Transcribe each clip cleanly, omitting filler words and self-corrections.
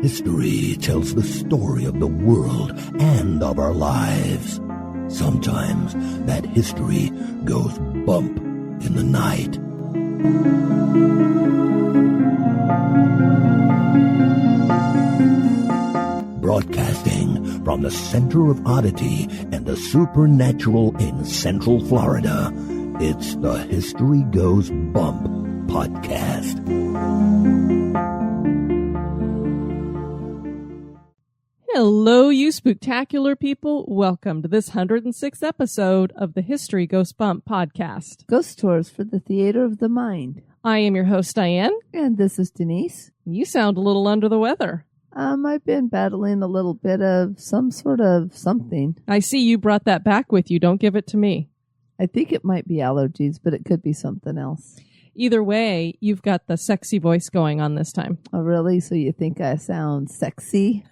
History tells the story of the world and of our lives. Sometimes that history goes bump in the night. Broadcasting from the center of oddity and the supernatural in Central Florida, it's the History Goes Bump podcast. Hello, you spooktacular people. Welcome to this 106th episode of the History Goes Bump podcast. Ghost tours for the theater of the mind. I am your host, Diane. And this is Denise. You sound a little under the weather. I've been battling a little bit of some sort of something. I see you brought that back with you. Don't give it to me. I think it might be allergies, but it could be something else. Either way, you've got the sexy voice going on this time. Oh, really? So you think I sound sexy?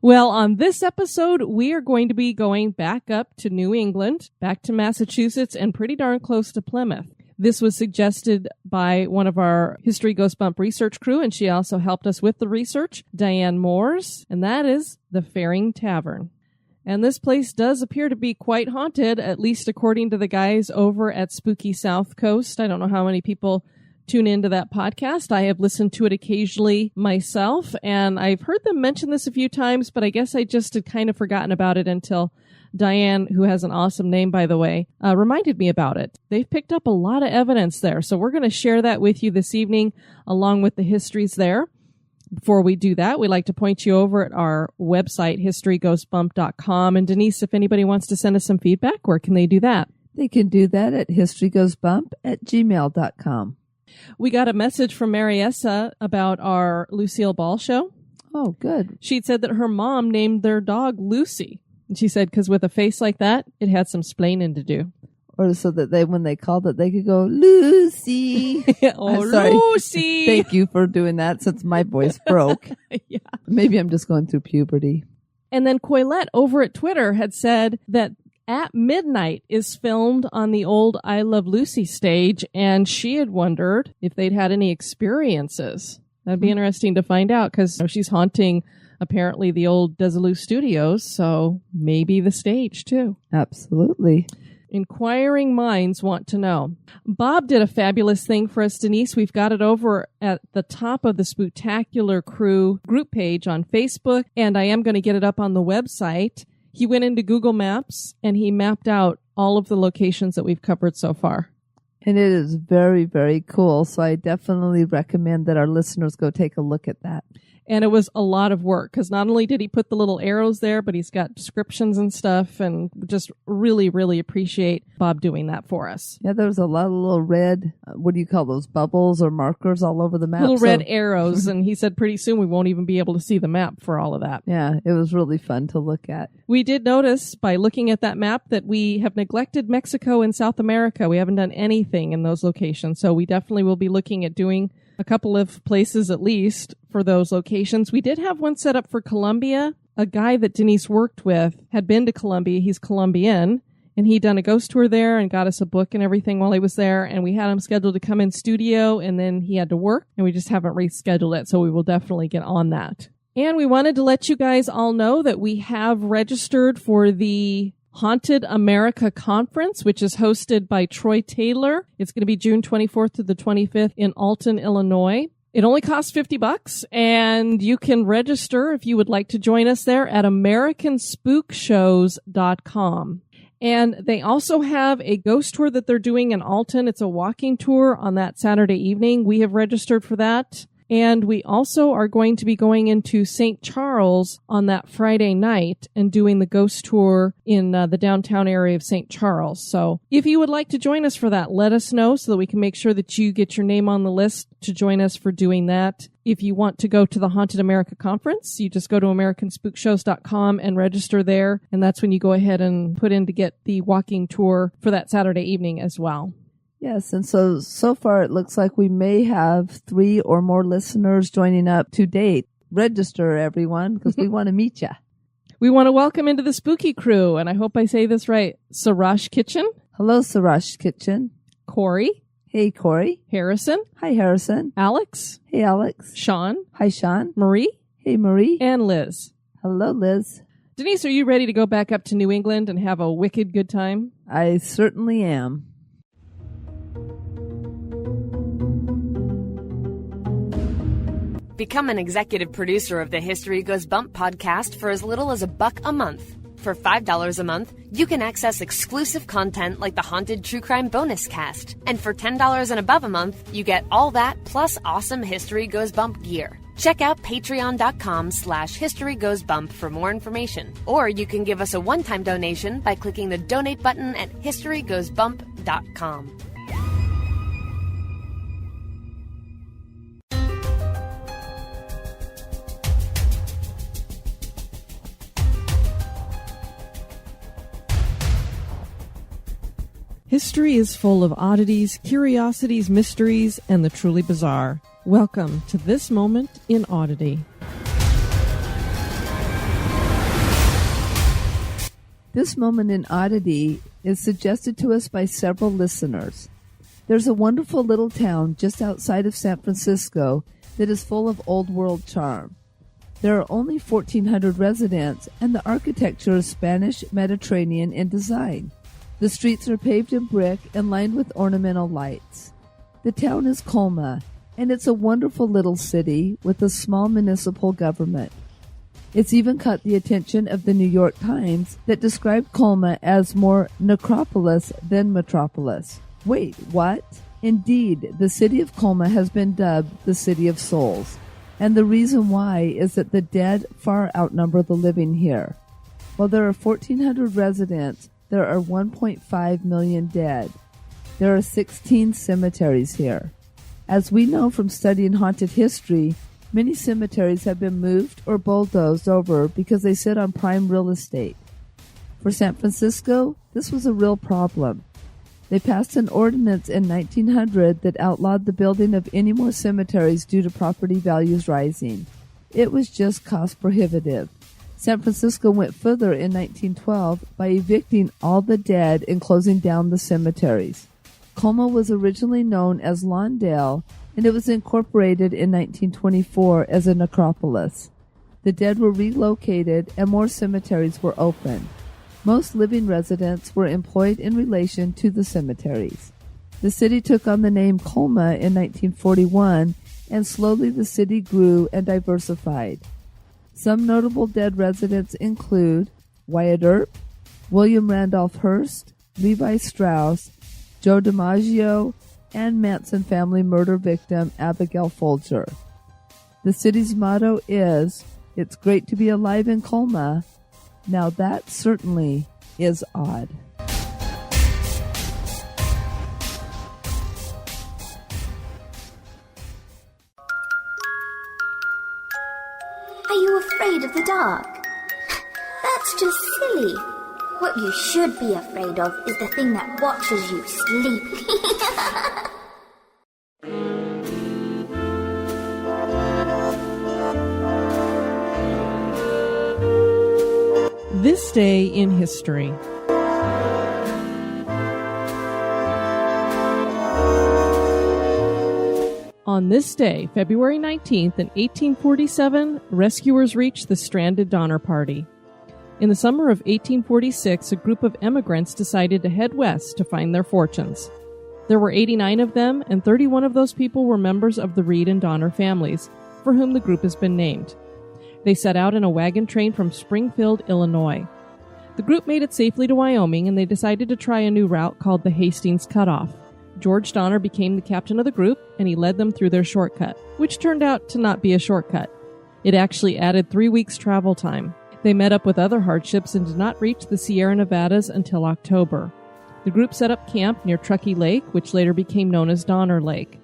Well, on this episode, we are going to be going back up to New England, back to Massachusetts, and pretty darn close to Plymouth. This was suggested by one of our History Ghost Bump research crew, and she also helped us with the research, Dianne Moores, and that is the Fearing Tavern. And this place does appear to be quite haunted, at least according to the guys over at Spooky SouthCoast. I don't know how many people tune into that podcast. I have listened to it occasionally myself, and I've heard them mention this a few times, but I guess I just had kind of forgotten about it until Dianne, who has an awesome name, by the way, reminded me about it. They've picked up a lot of evidence there, so we're going to share that with you this evening, along with the histories there. Before we do that, we'd like to point you over at our website, historygoesbump.com. And Denise, if anybody wants to send us some feedback, where can they do that? They can do that at historygoesbump@gmail.com. We got a message from Mariessa about our Lucille Ball show. Oh, good. She'd said that her mom named their dog Lucy. And she said, because with a face like that, it had some splaining to do. Or so that when they called it, they could go, Lucy. Oh, Lucy. Thank you for doing that since my voice broke. Yeah. Maybe I'm just going through puberty. And then Coylette over at Twitter had said that At Midnight is filmed on the old I Love Lucy stage, and she had wondered if they'd had any experiences. That'd be interesting to find out, because she's haunting apparently the old Desilu Studios, so maybe the stage too. Absolutely. Inquiring minds want to know. Bob did a fabulous thing for us, Denise. We've got it over at the top of the Spooktacular Crew group page on Facebook, and I am going to get it up on the website. He went into Google Maps, and he mapped out all of the locations that we've covered so far. And it is very, very cool, so I definitely recommend that our listeners go take a look at that. And it was a lot of work, because not only did he put the little arrows there, but he's got descriptions and stuff, and just really, really appreciate Bob doing that for us. Yeah, there was a lot of little red, what do you call those, bubbles or markers all over the map? Little red arrows, and he said pretty soon we won't even be able to see the map for all of that. Yeah, it was really fun to look at. We did notice by looking at that map that we have neglected Mexico and South America. We haven't done anything in those locations, so we definitely will be looking at doing a couple of places at least for those locations. We did have one set up for Colombia. A guy that Denise worked with had been to Colombia. He's Colombian, and he'd done a ghost tour there and got us a book and everything while he was there. And we had him scheduled to come in studio, and then he had to work, and we just haven't rescheduled it. So we will definitely get on that. And we wanted to let you guys all know that we have registered for the Haunted America Conference, which is hosted by Troy Taylor. It's going to be June 24th to the 25th in Alton, Illinois. It only costs $50, and you can register if you would like to join us there at AmericanSpookShows.com. And they also have a ghost tour that they're doing in Alton. It's a walking tour on that Saturday evening. We have registered for that. And we also are going to be going into St. Charles on that Friday night and doing the ghost tour in the downtown area of St. Charles. So if you would like to join us for that, let us know so that we can make sure that you get your name on the list to join us for doing that. If you want to go to the Haunted America Conference, you just go to AmericanSpookShows.com and register there. And that's when you go ahead and put in to get the walking tour for that Saturday evening as well. Yes, and so far it looks like we may have 3 or more listeners joining up to date. Register, everyone, because we want to meet you. We want to welcome into the spooky crew, and I hope I say this right, Sarash Kitchen. Hello, Sarash Kitchen. Corey. Hey, Corey. Harrison. Hi, Harrison. Alex. Hey, Alex. Sean. Hi, Sean. Marie. Hey, Marie. And Liz. Hello, Liz. Denise, are you ready to go back up to New England and have a wicked good time? I certainly am. Become an executive producer of the History Goes Bump podcast for as little as $1 a month. For $5 a month, you can access exclusive content like the Haunted True Crime Bonus Cast. And for $10 and above a month, you get all that plus awesome History Goes Bump gear. Check out patreon.com/historygoesbump for more information. Or you can give us a one-time donation by clicking the donate button at historygoesbump.com. History is full of oddities, curiosities, mysteries, and the truly bizarre. Welcome to this moment in Oddity. This moment in Oddity is suggested to us by several listeners. There's a wonderful little town just outside of San Francisco that is full of old world charm. There are only 1,400 residents, and the architecture is Spanish Mediterranean in design. The streets are paved in brick and lined with ornamental lights. The town is Colma, and it's a wonderful little city with a small municipal government. It's even caught the attention of the New York Times that described Colma as more necropolis than metropolis. Wait, what? Indeed, the city of Colma has been dubbed the City of Souls, and the reason why is that the dead far outnumber the living here. While there are 1,400 residents, there are 1.5 million dead. There are 16 cemeteries here. As we know from studying haunted history, many cemeteries have been moved or bulldozed over because they sit on prime real estate. For San Francisco, this was a real problem. They passed an ordinance in 1900 that outlawed the building of any more cemeteries due to property values rising. It was just cost prohibitive. San Francisco went further in 1912 by evicting all the dead and closing down the cemeteries. Colma was originally known as Lawndale, and it was incorporated in 1924 as a necropolis. The dead were relocated and more cemeteries were opened. Most living residents were employed in relation to the cemeteries. The city took on the name Colma in 1941, and slowly the city grew and diversified. Some notable dead residents include Wyatt Earp, William Randolph Hearst, Levi Strauss, Joe DiMaggio, and Manson family murder victim Abigail Folger. The city's motto is, "It's great to be alive in Colma." Now that certainly is odd. Are you afraid of the dark? That's just silly. What you should be afraid of is the thing that watches you sleep. This day in history. On this day, February 19th, in 1847, rescuers reached the stranded Donner Party. In the summer of 1846, a group of emigrants decided to head west to find their fortunes. There were 89 of them, and 31 of those people were members of the Reed and Donner families, for whom the group has been named. They set out in a wagon train from Springfield, Illinois. The group made it safely to Wyoming, and they decided to try a new route called the Hastings Cutoff. George Donner became the captain of the group, and he led them through their shortcut, which turned out to not be a shortcut. It actually added 3 weeks' travel time. They met up with other hardships and did not reach the Sierra Nevadas until October. The group set up camp near Truckee Lake, which later became known as Donner Lake.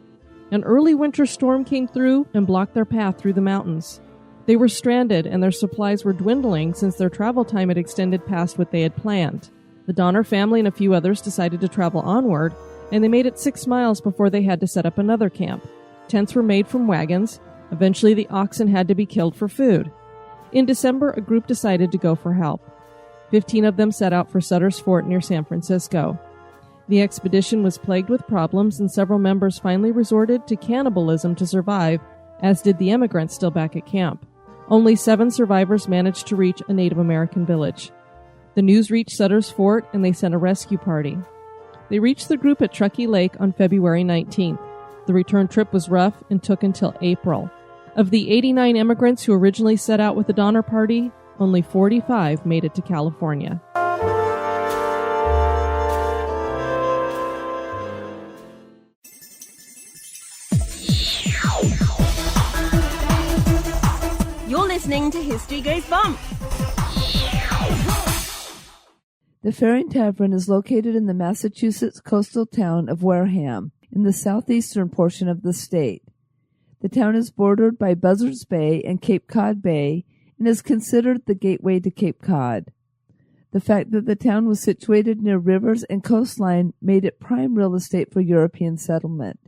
An early winter storm came through and blocked their path through the mountains. They were stranded, and their supplies were dwindling since their travel time had extended past what they had planned. The Donner family and a few others decided to travel onward, and they made it 6 miles before they had to set up another camp. Tents were made from wagons. Eventually, the oxen had to be killed for food. In December, a group decided to go for help. 15 of them set out for Sutter's Fort near San Francisco. The expedition was plagued with problems, and several members finally resorted to cannibalism to survive, as did the emigrants still back at camp. Only 7 survivors managed to reach a Native American village. The news reached Sutter's Fort, and they sent a rescue party. They reached the group at Truckee Lake on February 19th. The return trip was rough and took until April. Of the 89 immigrants who originally set out with the Donner Party, only 45 made it to California. You're listening to History Goes Bump. The Fearing Tavern is located in the Massachusetts coastal town of Wareham, in the southeastern portion of the state. The town is bordered by Buzzards Bay and Cape Cod Bay and is considered the gateway to Cape Cod. The fact that the town was situated near rivers and coastline made it prime real estate for European settlement.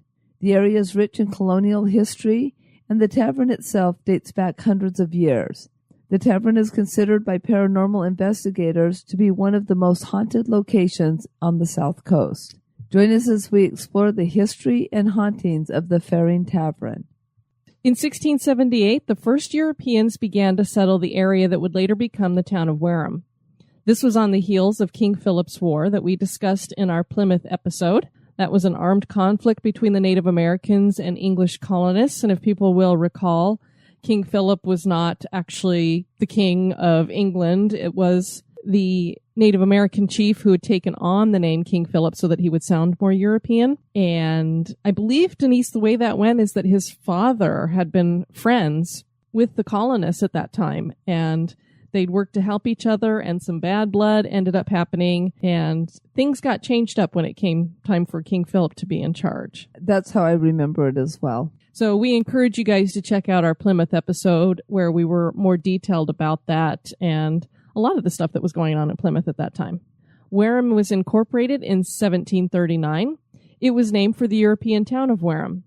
The area is rich in colonial history, and the tavern itself dates back hundreds of years. The tavern is considered by paranormal investigators to be one of the most haunted locations on the South Coast. Join us as we explore the history and hauntings of the Fearing Tavern. In 1678, the first Europeans began to settle the area that would later become the town of Wareham. This was on the heels of King Philip's War that we discussed in our Plymouth episode. That was an armed conflict between the Native Americans and English colonists, and if people will recall, King Philip was not actually the king of England. It was the Native American chief who had taken on the name King Philip so that he would sound more European. And I believe, Denise, the way that went is that his father had been friends with the colonists at that time, and they'd worked to help each other, and some bad blood ended up happening, and things got changed up when it came time for King Philip to be in charge. That's how I remember it as well. So we encourage you guys to check out our Plymouth episode where we were more detailed about that and a lot of the stuff that was going on in Plymouth at that time. Wareham was incorporated in 1739. It was named for the European town of Wareham.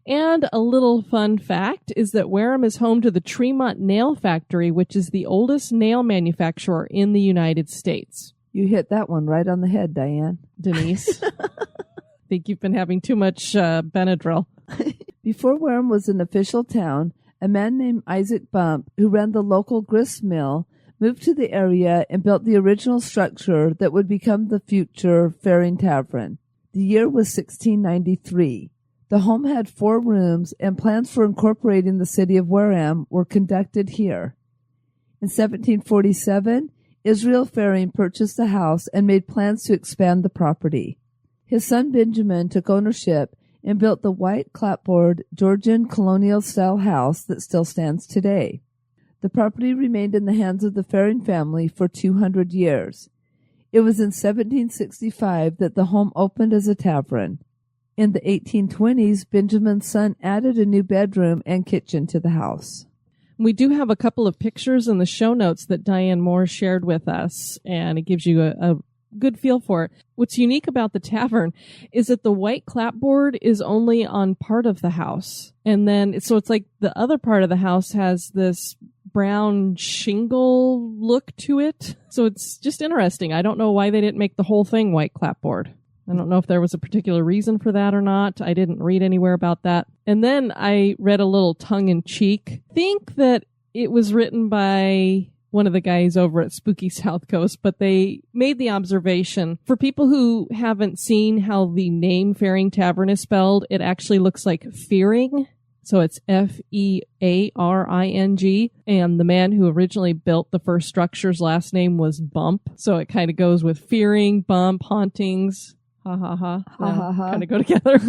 And a little fun fact is that Wareham is home to the Tremont Nail Factory, which is the oldest nail manufacturer in the United States. You hit that one right on the head, Diane. Denise. I think you've been having too much Benadryl. Before Wareham was an official town, a man named Isaac Bump, who ran the local grist mill, moved to the area and built the original structure that would become the future Fearing Tavern. The year was 1693. The home had 4 rooms, and plans for incorporating the city of Wareham were conducted here. In 1747, Israel Fearing purchased the house and made plans to expand the property. His son Benjamin took ownership and built the white clapboard Georgian colonial-style house that still stands today. The property remained in the hands of the Fearing family for 200 years. It was in 1765 that the home opened as a tavern. In the 1820s, Benjamin's son added a new bedroom and kitchen to the house. We do have a couple of pictures in the show notes that Dianne Moores shared with us, and it gives you a good feel for it. What's unique about the tavern is that the white clapboard is only on part of the house. And then, so it's like the other part of the house has this brown shingle look to it. So it's just interesting. I don't know why they didn't make the whole thing white clapboard. I don't know if there was a particular reason for that or not. I didn't read anywhere about that. And then I read a little tongue-in-cheek. Think that it was written by one of the guys over at Spooky SouthCoast, but they made the observation, for people who haven't seen how the name Fearing Tavern is spelled, it actually looks like Fearing. So it's Fearing. And the man who originally built the first structure's last name was Bump. So it kind of goes with Fearing, Bump, Hauntings. Ha ha ha. Kind of go together.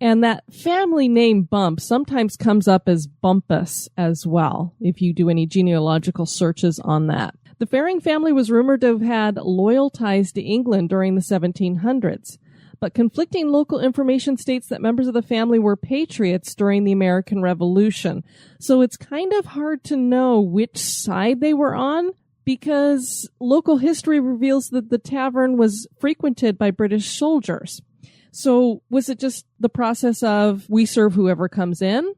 And that family name Bump sometimes comes up as Bumpus as well, if you do any genealogical searches on that. The Fearing family was rumored to have had loyal ties to England during the 1700s, but conflicting local information states that members of the family were patriots during the American Revolution. So it's kind of hard to know which side they were on, because local history reveals that the tavern was frequented by British soldiers. So was it just the process of we serve whoever comes in?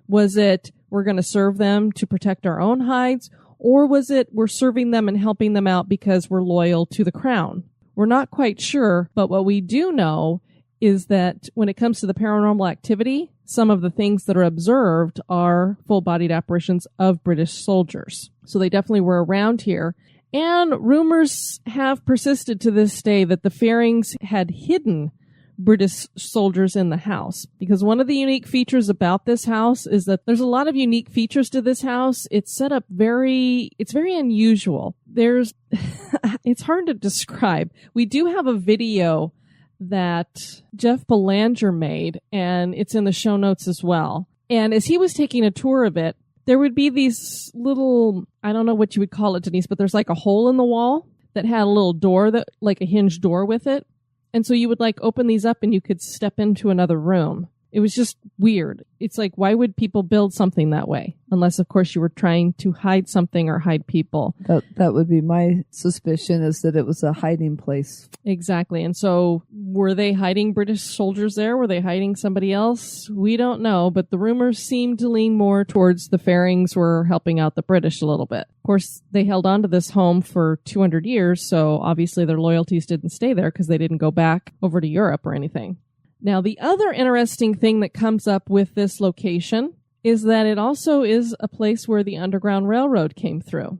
Was it we're going to serve them to protect our own hides? Or was it we're serving them and helping them out because we're loyal to the crown? We're not quite sure, but what we do know is that when it comes to the paranormal activity, some of the things that are observed are full-bodied apparitions of British soldiers. So they definitely were around here. And rumors have persisted to this day that the Fearings had hidden British soldiers in the house. Because one of the unique features about this house is that there's a lot of unique features to this house. It's set up it's very unusual. It's hard to describe. We do have a video that Jeff Belanger made, and it's in the show notes as well. And as he was taking a tour of it, there would be these little, I don't know what you would call it, Denise, but there's like a hole in the wall that had a little door, that like a hinged door with it. And so you would like open these up and you could step into another room. It was just weird. It's like, why would people build something that way? Unless, of course, you were trying to hide something or hide people. That would be my suspicion, is that it was a hiding place. Exactly. And so were they hiding British soldiers there? Were they hiding somebody else? We don't know, but the rumors seem to lean more towards the Fearings were helping out the British a little bit. Of course, they held on to this home for 200 years, so obviously their loyalties didn't stay there because they didn't go back over to Europe or anything. Now, the other interesting thing that comes up with this location is that it also is a place where the Underground Railroad came through.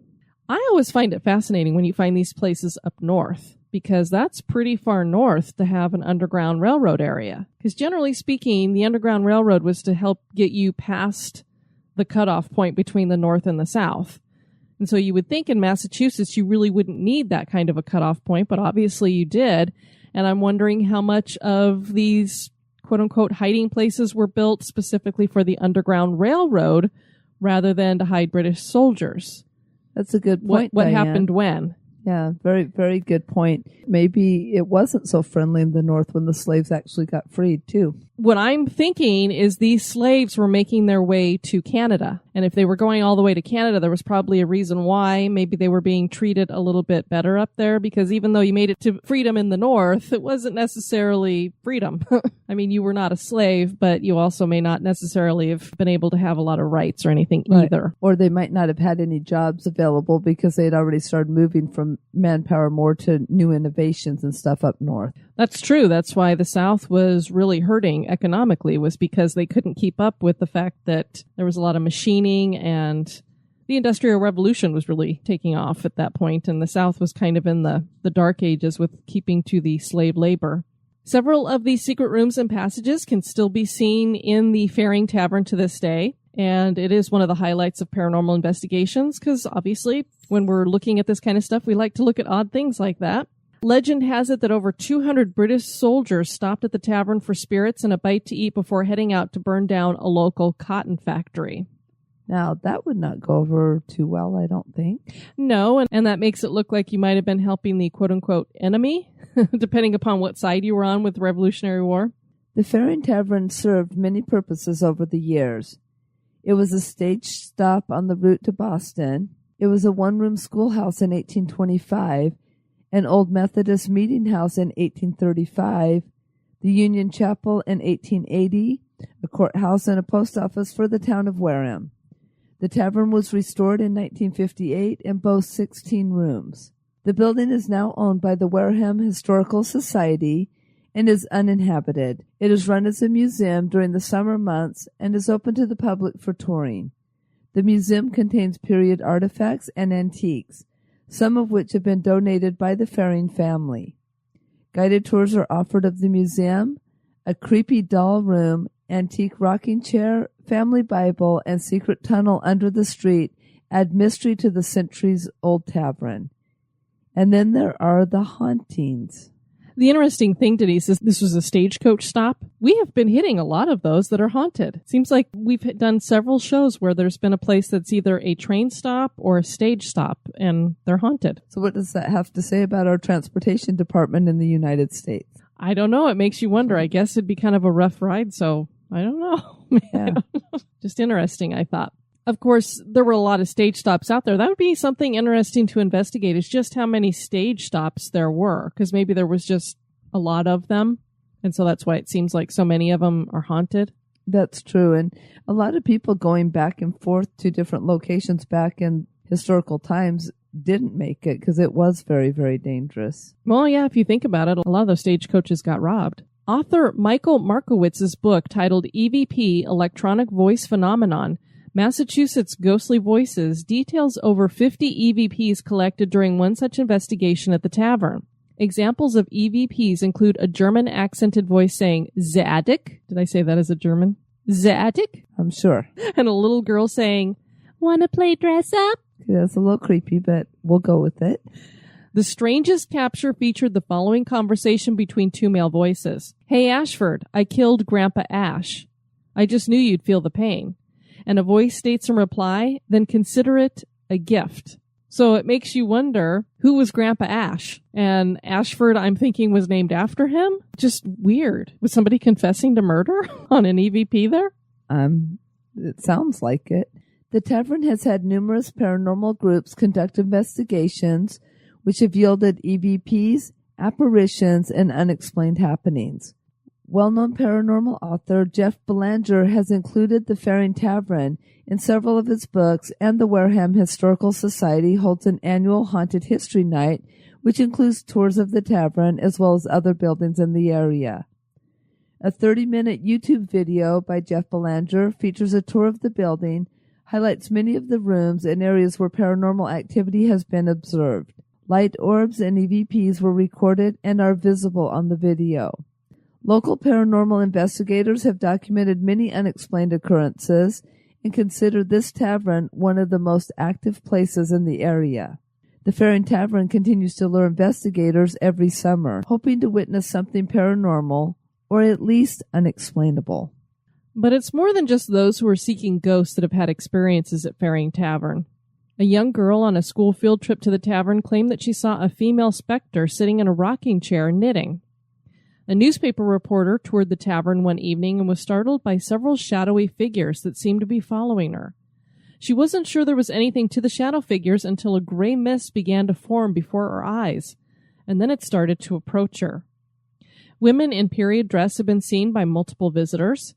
I always find it fascinating when you find these places up north, because that's pretty far north to have an Underground Railroad area. Because generally speaking, the Underground Railroad was to help get you past the cutoff point between the North and the South. And so you would think in Massachusetts you really wouldn't need that kind of a cutoff point, but obviously you did. And I'm wondering how much of these quote-unquote hiding places were built specifically for the Underground Railroad rather than to hide British soldiers. That's a good point, What Dianne. happened when? Yeah, very, very good point. Maybe it wasn't so friendly in the North when the slaves actually got freed, too. What I'm thinking is these slaves were making their way to Canada. And if they were going all the way to Canada, there was probably a reason why. Maybe they were being treated a little bit better up there, because even though you made it to freedom in the North, it wasn't necessarily freedom. I mean, you were not a slave, but you also may not necessarily have been able to have a lot of rights or anything either. Or they might not have had any jobs available because they had already started moving from manpower more to new innovations and stuff up north. That's true. That's why the South was really hurting economically, was because they couldn't keep up with the fact that there was a lot of machining, and the Industrial Revolution was really taking off at that point, and the South was kind of in the dark ages with keeping to the slave labor. Several of these secret rooms and passages can still be seen in the Fearing Tavern to this day, and it is one of the highlights of paranormal investigations, because obviously when we're looking at this kind of stuff, we like to look at odd things like that. Legend has it that over 200 British soldiers stopped at the tavern for spirits and a bite to eat before heading out to burn down a local cotton factory. Now, that would not go over too well, I don't think. No, and that makes it look like you might have been helping the quote-unquote enemy, depending upon what side you were on with the Revolutionary War. The Fearing Tavern served many purposes over the years. It was a stage stop on the route to Boston. It was a one-room schoolhouse in 1825, an old Methodist meeting house in 1835, the Union Chapel in 1880, a courthouse and a post office for the town of Wareham. The tavern was restored in 1958 and boasts 16 rooms. The building is now owned by the Wareham Historical Society and is uninhabited. It is run as a museum during the summer months and is open to the public for touring. The museum contains period artifacts and antiques, some of which have been donated by the Fearing family. Guided tours are offered of the museum, a creepy doll room, antique rocking chair, family Bible, and secret tunnel under the street add mystery to the centuries-old tavern. And then there are the hauntings. The interesting thing, Denise, is this was a stagecoach stop. We have been hitting a lot of those that are haunted. Seems like we've done several shows where there's been a place that's either a train stop or a stage stop, and they're haunted. So what does that have to say about our transportation department in the United States? I don't know. It makes you wonder. I guess it'd be kind of a rough ride, so I don't know. Yeah. I don't know. Just interesting, I thought. Of course, there were a lot of stage stops out there. That would be something interesting to investigate, is just how many stage stops there were, because maybe there was just a lot of them, and so that's why it seems like so many of them are haunted. That's true, and a lot of people going back and forth to different locations back in historical times didn't make it because it was very, very dangerous. Well, yeah, if you think about it, a lot of those stagecoaches got robbed. Author Michael Markowitz's book titled EVP, Electronic Voice Phenomenon, Massachusetts Ghostly Voices, details over 50 EVPs collected during one such investigation at the tavern. Examples of EVPs include a German accented voice saying, Zadig. Did I say that as a German? Zadig? I'm sure. And a little girl saying, wanna play dress up? That's a little creepy, but we'll go with it. The strangest capture featured the following conversation between two male voices. Hey, Ashford, I killed Grandpa Ash. I just knew you'd feel the pain. And a voice states in reply, then consider it a gift. So it makes you wonder, who was Grandpa Ash? And Ashford, I'm thinking, was named after him? Just weird. Was somebody confessing to murder on an EVP there? It sounds like it. The tavern has had numerous paranormal groups conduct investigations which have yielded EVPs, apparitions, and unexplained happenings. Well-known paranormal author Jeff Belanger has included the Fearing Tavern in several of his books, and the Wareham Historical Society holds an annual Haunted History Night, which includes tours of the tavern as well as other buildings in the area. A 30-minute YouTube video by Jeff Belanger features a tour of the building, highlights many of the rooms and areas where paranormal activity has been observed. Light orbs and EVPs were recorded and are visible on the video. Local paranormal investigators have documented many unexplained occurrences and consider this tavern one of the most active places in the area. The Fearing Tavern continues to lure investigators every summer, hoping to witness something paranormal or at least unexplainable. But it's more than just those who are seeking ghosts that have had experiences at Fearing Tavern. A young girl on a school field trip to the tavern claimed that she saw a female specter sitting in a rocking chair knitting. A newspaper reporter toured the tavern one evening and was startled by several shadowy figures that seemed to be following her. She wasn't sure there was anything to the shadow figures until a gray mist began to form before her eyes, and then it started to approach her. Women in period dress have been seen by multiple visitors.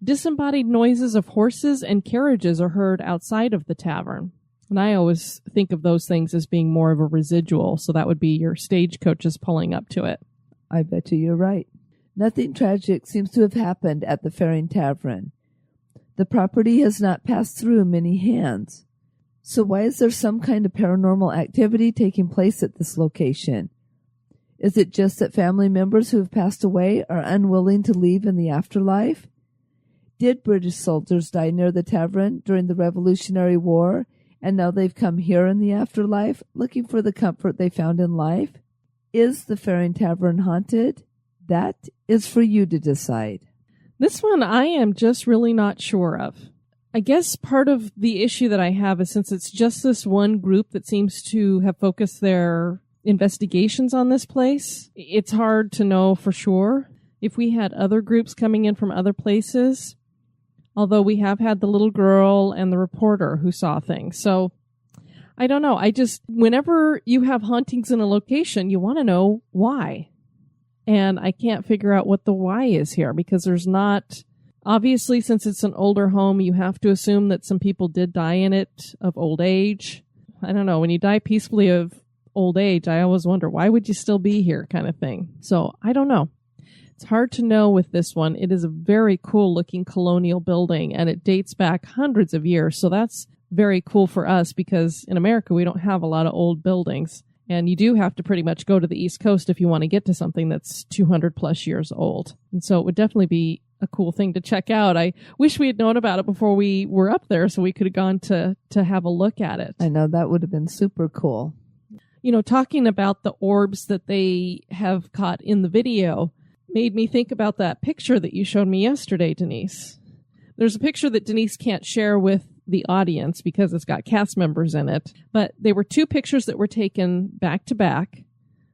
Disembodied noises of horses and carriages are heard outside of the tavern. And I always think of those things as being more of a residual, so that would be your stagecoaches pulling up to it. I bet you're right. Nothing tragic seems to have happened at the Fearing Tavern. The property has not passed through many hands. So why is there some kind of paranormal activity taking place at this location? Is it just that family members who have passed away are unwilling to leave in the afterlife? Did British soldiers die near the tavern during the Revolutionary War, and now they've come here in the afterlife, looking for the comfort they found in life? Is the Fearing Tavern haunted? That is for you to decide. This one I am just really not sure of. I guess part of the issue that I have is since it's just this one group that seems to have focused their investigations on this place, it's hard to know for sure. If we had other groups coming in from other places, although we have had the little girl and the reporter who saw things. So I don't know. Whenever you have hauntings in a location, you want to know why. And I can't figure out what the why is here because there's not, obviously, since it's an older home, you have to assume that some people did die in it of old age. I don't know. When you die peacefully of old age, I always wonder, why would you still be here kind of thing? So I don't know. It's hard to know with this one. It is a very cool looking colonial building and it dates back hundreds of years. So that's very cool for us because in America, we don't have a lot of old buildings. And you do have to pretty much go to the East Coast if you want to get to something that's 200 plus years old. And so it would definitely be a cool thing to check out. I wish we had known about it before we were up there so we could have gone to have a look at it. I know, that would have been super cool. You know, talking about the orbs that they have caught in the video made me think about that picture that you showed me yesterday, Denise. There's a picture that Denise can't share with the audience because it's got cast members in it, but they were two pictures that were taken back to back.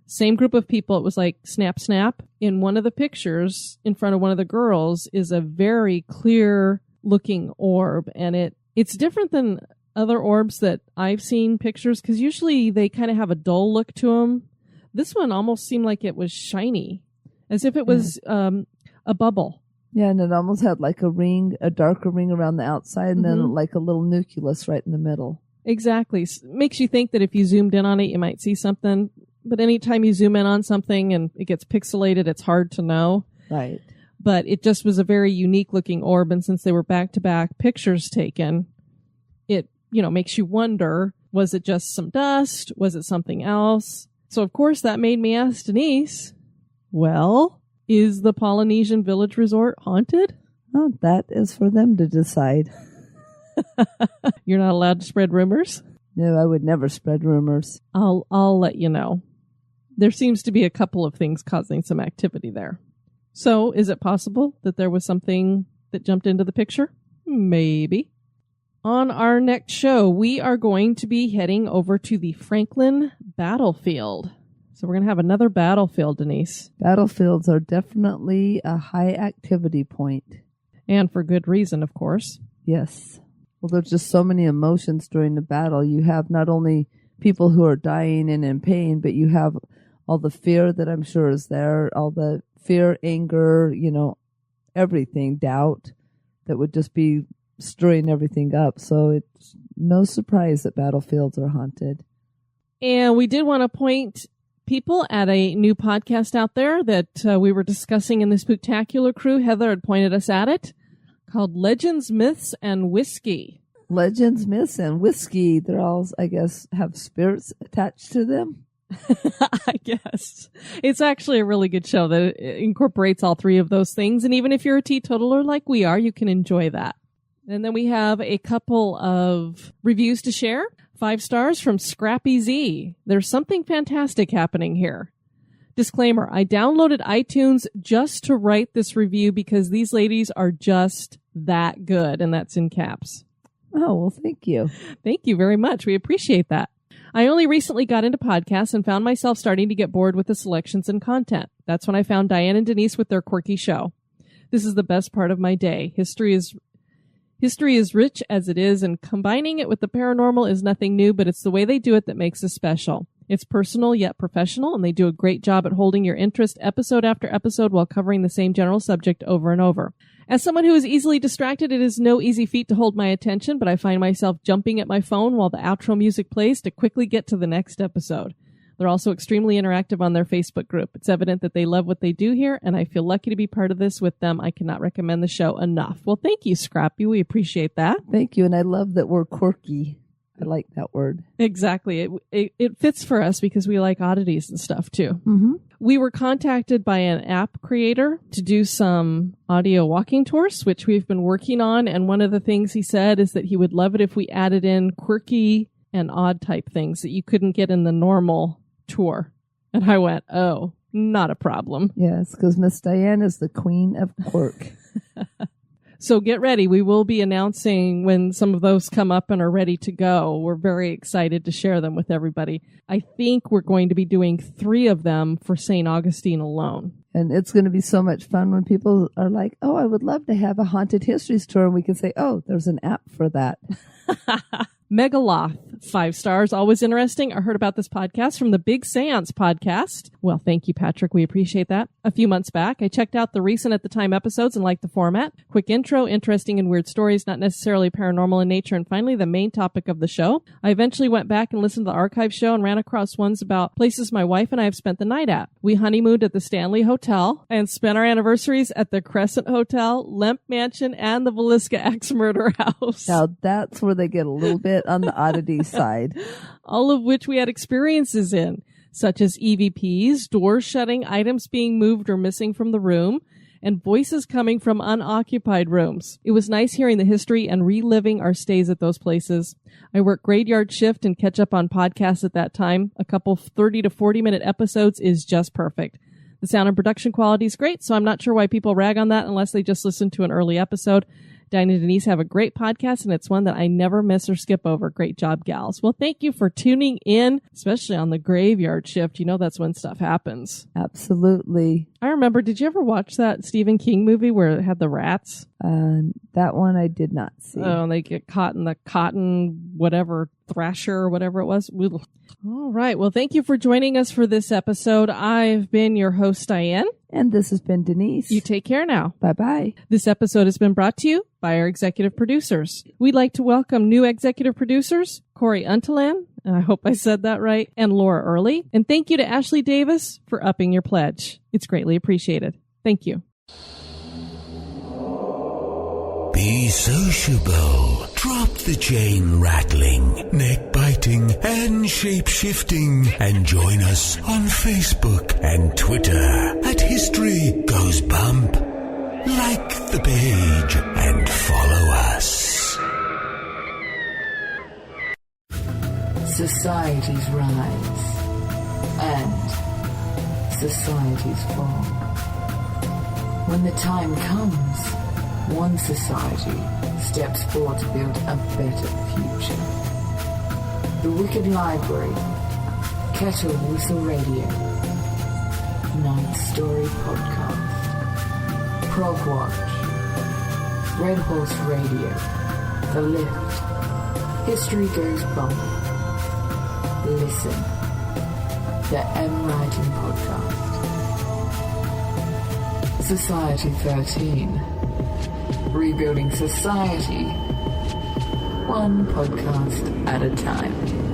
Same group of people. It was like snap, snap. In one of the pictures in front of one of the girls is a very clear looking orb, and it's different than other orbs that I've seen pictures because usually they kind of have a dull look to them. This one almost seemed like it was shiny, as if it was a bubble. Yeah, and it almost had like a ring, a darker ring around the outside, and then like a little nucleus right in the middle. Exactly. Makes you think that if you zoomed in on it, you might see something. But anytime you zoom in on something and it gets pixelated, it's hard to know. Right. But it just was a very unique looking orb. And since they were back-to-back pictures taken, it, makes you wonder, was it just some dust? Was it something else? So, of course, that made me ask Denise, well, is the Polynesian Village Resort haunted? Oh, that is for them to decide. You're not allowed to spread rumors? No, I would never spread rumors. I'll let you know. There seems to be a couple of things causing some activity there. So, is it possible that there was something that jumped into the picture? Maybe. On our next show, we are going to be heading over to the Franklin battlefield. So we're going to have another battlefield, Denise. Battlefields are definitely a high activity point. And for good reason, of course. Yes. Well, there's just so many emotions during the battle. You have not only people who are dying and in pain, but you have all the fear that I'm sure is there, all the fear, anger, everything, doubt that would just be stirring everything up. So it's no surprise that battlefields are haunted. And we did want to point people at a new podcast out there that we were discussing in the Spooktacular crew. Heather had pointed us at it, called Legends, Myths, and Whiskey. Legends, Myths, and Whiskey. They're all, I guess, have spirits attached to them. I guess. It's actually a really good show that incorporates all three of those things. And even if you're a teetotaler like we are, you can enjoy that. And then we have a couple of reviews to share. 5 stars from Scrappy Z. There's something fantastic happening here. Disclaimer, I downloaded iTunes just to write this review because these ladies are just that good. And that's in caps. Oh, well, thank you. Thank you very much. We appreciate that. I only recently got into podcasts and found myself starting to get bored with the selections and content. That's when I found Dianne and Denise with their quirky show. This is the best part of my day. History is rich as it is, and combining it with the paranormal is nothing new, but it's the way they do it that makes it special. It's personal yet professional, and they do a great job at holding your interest episode after episode while covering the same general subject over and over. As someone who is easily distracted, it is no easy feat to hold my attention, but I find myself jumping at my phone while the outro music plays to quickly get to the next episode. They're also extremely interactive on their Facebook group. It's evident that they love what they do here, and I feel lucky to be part of this with them. I cannot recommend the show enough. Well, thank you, Scrappy. We appreciate that. Thank you, and I love that we're quirky. I like that word. Exactly. It fits for us because we like oddities and stuff, too. Mm-hmm. We were contacted by an app creator to do some audio walking tours, which we've been working on, and one of the things he said is that he would love it if we added in quirky and odd type things that you couldn't get in the normal tour. And I went, oh, not a problem. Yes, because Miss Dianne is the queen of quirk. So get ready. We will be announcing when some of those come up and are ready to go. We're very excited to share them with everybody. I think we're going to be doing 3 of them for St. Augustine alone. And it's going to be so much fun when people are like, oh, I would love to have a haunted histories tour. And we can say, oh, there's an app for that. Megaloth, 5 stars. Always interesting. I heard about this podcast from the Big Seance podcast. Well, thank you, Patrick. We appreciate that. A few months back, I checked out the recent at the time episodes and liked the format. Quick intro, interesting and weird stories, not necessarily paranormal in nature. And finally, the main topic of the show. I eventually went back and listened to the archive show and ran across ones about places my wife and I have spent the night at. We honeymooned at the Stanley Hotel and spent our anniversaries at the Crescent Hotel, Lemp Mansion, and the Villisca Axe Murder House. Now, that's where they get a little bit on the oddity side. All of which we had experiences in, such as EVPs, doors shutting, items being moved or missing from the room, and voices coming from unoccupied rooms. It was nice hearing the history and reliving our stays at those places. I work graveyard shift and catch up on podcasts at that time. A couple 30 to 40 minute episodes is just perfect. The sound and production quality is great, so I'm not sure why people rag on that unless they just listen to an early episode. Dianne and Denise have a great podcast, and it's one that I never miss or skip over. Great job, gals. Well, thank you for tuning in, especially on the graveyard shift. You know that's when stuff happens. Absolutely. I remember, did you ever watch that Stephen King movie where it had the rats? That one I did not see. Oh, and they get caught in the cotton, whatever, thrasher or whatever it was. All right. Well, thank you for joining us for this episode. I've been your host, Dianne. And this has been Denise. You take care now. Bye-bye. This episode has been brought to you by our executive producers. We'd like to welcome new executive producers, Corey Untalan, and I hope I said that right, and Laura Early. And thank you to Ashley Davis for upping your pledge. It's greatly appreciated. Thank you. Be sociable. Drop the chain rattling, neck biting, and shape shifting, and join us on Facebook and Twitter at History Goes Bump. Like the page and follow us. Societies rise and societies fall. When the time comes, one society steps forward to build a better future. The Wicked Library, Kettle Whistle Radio, Night Story Podcast, Prog Watch, Red Horse Radio, The Lift, History Goes Bump, Listen, the M Writing Podcast, Society 13, Rebuilding Society, one podcast at a time.